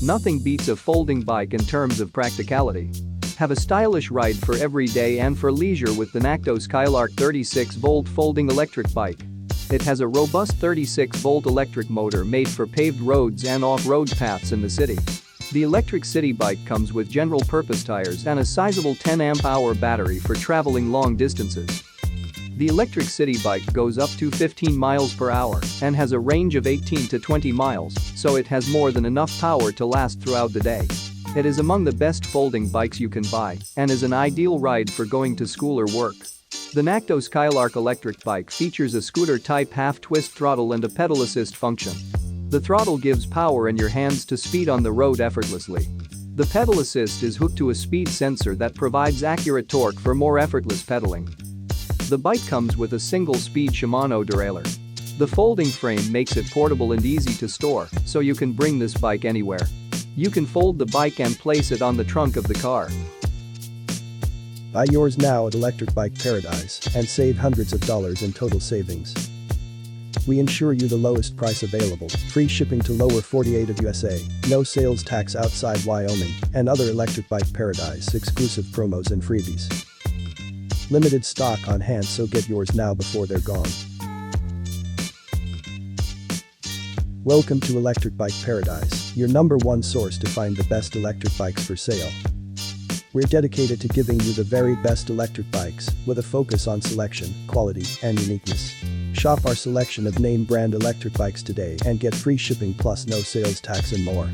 Nothing beats a folding bike in terms of practicality. Have a stylish ride for every day and for leisure with the Nakto Skylark 36V folding electric bike. It has a robust 36V electric motor made for paved roads and off-road paths in the city. The electric city bike comes with general-purpose tires and a sizable 10Ah battery for traveling long distances. The electric city bike goes up to 15 miles per hour and has a range of 18 to 20 miles, so it has more than enough power to last throughout the day. It is among the best folding bikes you can buy and is an ideal ride for going to school or work. The Nakto Skylark electric bike features a scooter-type half-twist throttle and a pedal assist function. The throttle gives power in your hands to speed on the road effortlessly. The pedal assist is hooked to a speed sensor that provides accurate torque for more effortless pedaling. The bike comes with a single-speed Shimano derailleur. The folding frame makes it portable and easy to store, so you can bring this bike anywhere. You can fold the bike and place it on the trunk of the car. Buy yours now at Electric Bike Paradise and save hundreds of dollars in total savings. We ensure you the lowest price available, free shipping to lower 48 of USA, no sales tax outside Wyoming, and other Electric Bike Paradise exclusive promos and freebies. Limited stock on hand, so get yours now before they're gone. Welcome to Electric Bike Paradise, your #1 source to find the best electric bikes for sale. We're dedicated to giving you the very best electric bikes with a focus on selection, quality, and uniqueness. Shop our selection of name brand electric bikes today and get free shipping plus no sales tax and more.